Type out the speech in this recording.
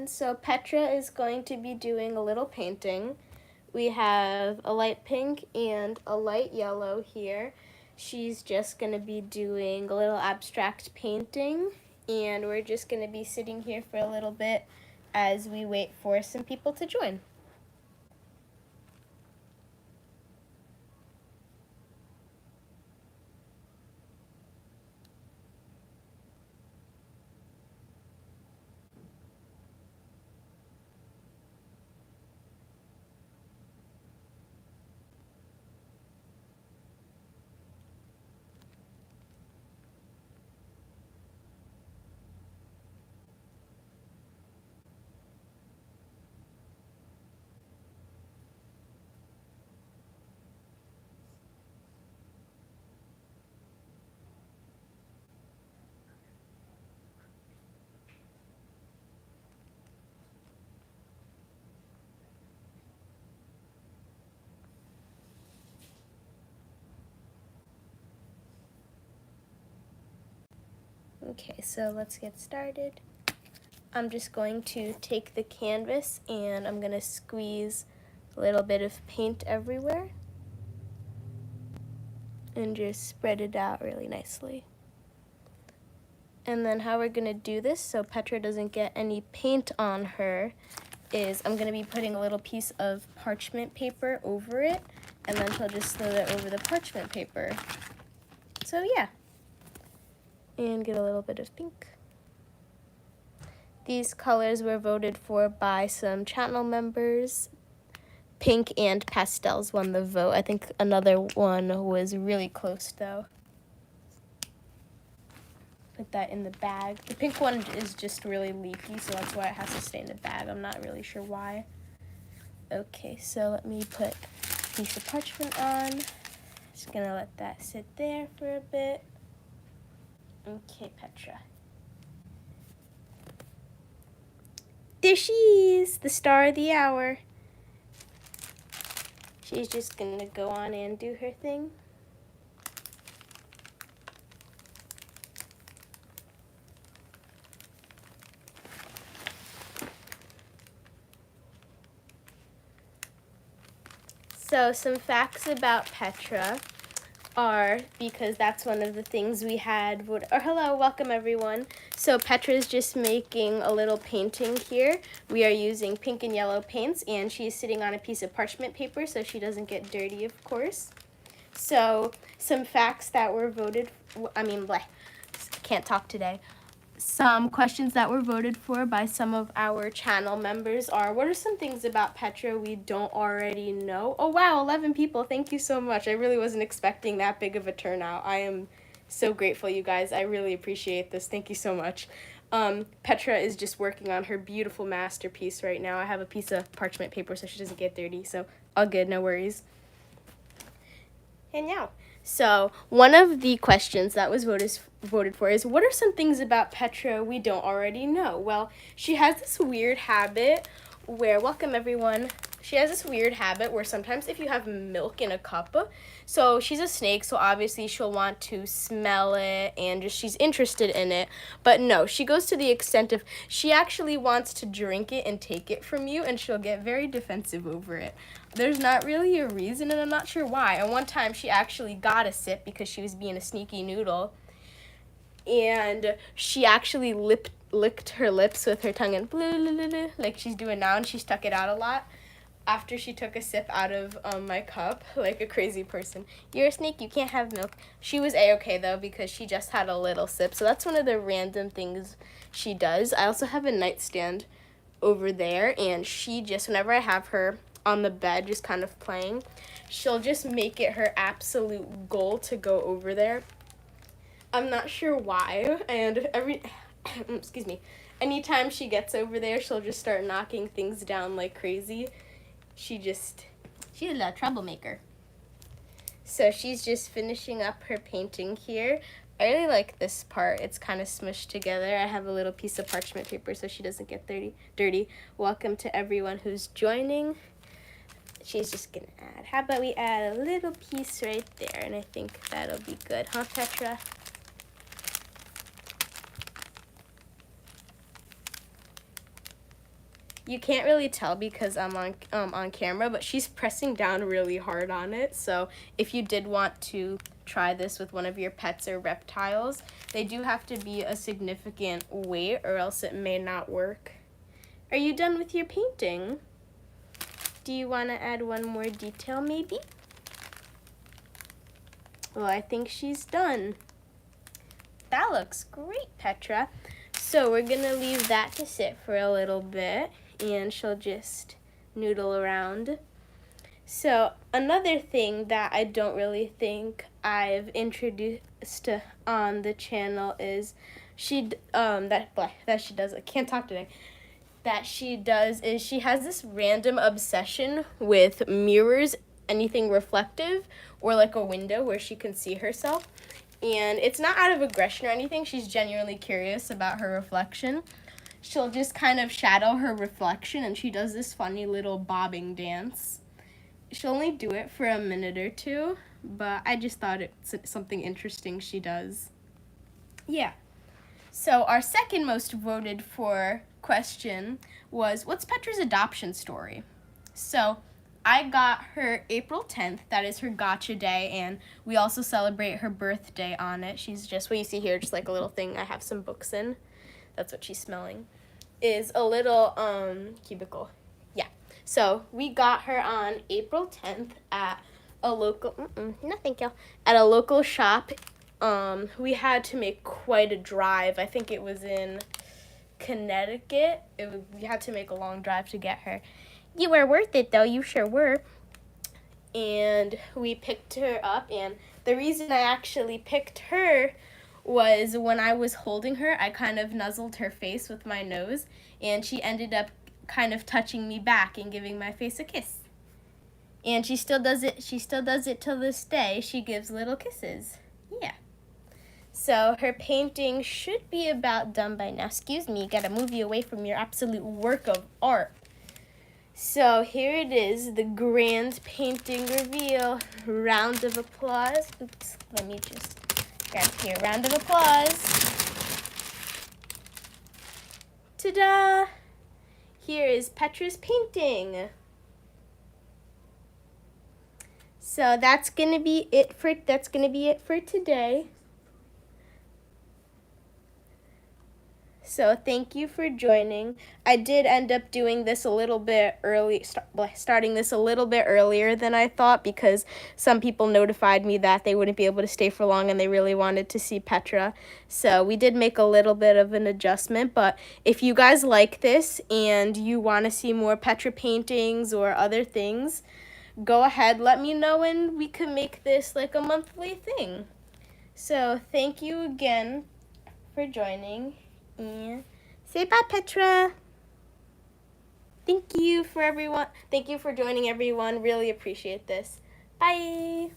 everyone. So Petra is going to be doing a little painting. We have a light pink and a light yellow here. She's just going to be doing a little abstract painting, and we're just going to be sitting here for a little bit as we wait for some people to join. Okay, so let's get started. I'm just going to take the canvas and I'm going to squeeze a little bit of paint everywhere and just spread it out really nicely. And then how we're going to do this so Petra doesn't get any paint on her is I'm going to be putting a little piece of parchment paper over it, and then she'll just throw that over the parchment paper. So yeah. And get a little bit of pink. These colors were voted for by some channel members. Pink and pastels won the vote. I think another one was really close though. Put that in the bag. The pink one is just really leaky, so that's why it has to stay in the bag. I'm not really sure why. Okay, so let me put a piece of parchment on. Just gonna let that sit there for a bit. Okay, Petra. There she is, the star of the hour. She's just gonna go on and do her thing. So some facts about Petra are, because that's one of the things we had, hello, welcome everyone. So Petra's just making a little painting here. We are using pink and yellow paints, and she's sitting on a piece of parchment paper so she doesn't get dirty, of course. So some facts that were voted, can't talk today. Some questions that were voted for by some of our channel members are, what are some things about Petra we don't already know? Oh wow, 11 people, thank you so much. I really wasn't expecting that big of a turnout. I am so grateful, you guys. I really appreciate this. Thank you so much. Petra is just working on her beautiful masterpiece right now. I have a piece of parchment paper so she doesn't get dirty, so all good, no worries. And yeah. So one of the questions that was voted for is, what are some things about Petra we don't already know? Well, she has this weird habit where, welcome everyone, she has this weird habit where sometimes if you have milk in a cup, so she's a snake, so obviously she'll want to smell it and just she's interested in it, but no, she goes to the extent of she actually wants to drink it and take it from you, and she'll get very defensive over it. There's not really a reason, and I'm not sure why. And one time she actually got a sip because she was being a sneaky noodle, and she actually licked her lips with her tongue and blah, blah, blah, blah, like she's doing now, and she stuck it out a lot after she took a sip out of my cup, like a crazy person. You're a snake, you can't have milk. She was a-okay though because she just had a little sip, so that's one of the random things she does. I also have a nightstand over there, and she just, whenever I have her on the bed just kind of playing, she'll just make it her absolute goal to go over there. I'm not sure why, and excuse me, anytime she gets over there, she'll just start knocking things down like crazy. She's a little troublemaker. So she's just finishing up her painting here. I really like this part. It's kind of smushed together. I have a little piece of parchment paper so she doesn't get dirty. Welcome to everyone who's joining. She's just gonna add, how about we add a little piece right there, and I think that'll be good, huh, Petra? You can't really tell because I'm on camera, but she's pressing down really hard on it. So if you did want to try this with one of your pets or reptiles, they do have to be a significant weight or else it may not work. Are you done with your painting? Do you want to add one more detail maybe? Well, I think she's done. That looks great, Petra. So we're gonna leave that to sit for a little bit and she'll just noodle around. So another thing that I don't really think I've introduced on the channel is that she does, I can't talk today, that she does is she has this random obsession with mirrors, anything reflective, or like a window where she can see herself. And it's not out of aggression or anything, she's genuinely curious about her reflection. She'll just kind of shadow her reflection and she does this funny little bobbing dance. She'll only do it for a minute or two, but I just thought it's something interesting she does. Yeah. So our second most voted for question was, what's Petra's adoption story? So I got her April 10th, that is her gotcha day, and we also celebrate her birthday on it. She's just, what you see here, just like a little thing I have some books in. That's what she's smelling. Is a little cubicle. Yeah. So we got her on April 10th at a local, no thank you, at a local shop. We had to make quite a drive. I think it was in Connecticut. We had to make a long drive to get her. You were worth it though, you sure were. And we picked her up, and the reason I actually picked her was when I was holding her, I kind of nuzzled her face with my nose, and she ended up kind of touching me back and giving my face a kiss. And she still does it till this day. She gives little kisses. Yeah. So her painting should be about done by now. Excuse me, gotta move you away from your absolute work of art. So here it is, the grand painting reveal. Round of applause. Oops, let me just grab here. Round of applause. Ta-da! Here is Petra's painting. So that's gonna be it for today. So thank you for joining. I did end up doing this a little bit early, starting this a little bit earlier than I thought, because some people notified me that they wouldn't be able to stay for long and they really wanted to see Petra. So we did make a little bit of an adjustment, but if you guys like this and you want to see more Petra paintings or other things, go ahead, let me know, and we can make this like a monthly thing. So thank you again for joining. And say bye, Petra. Thank you for everyone. Thank you for joining, everyone. Really appreciate this. Bye.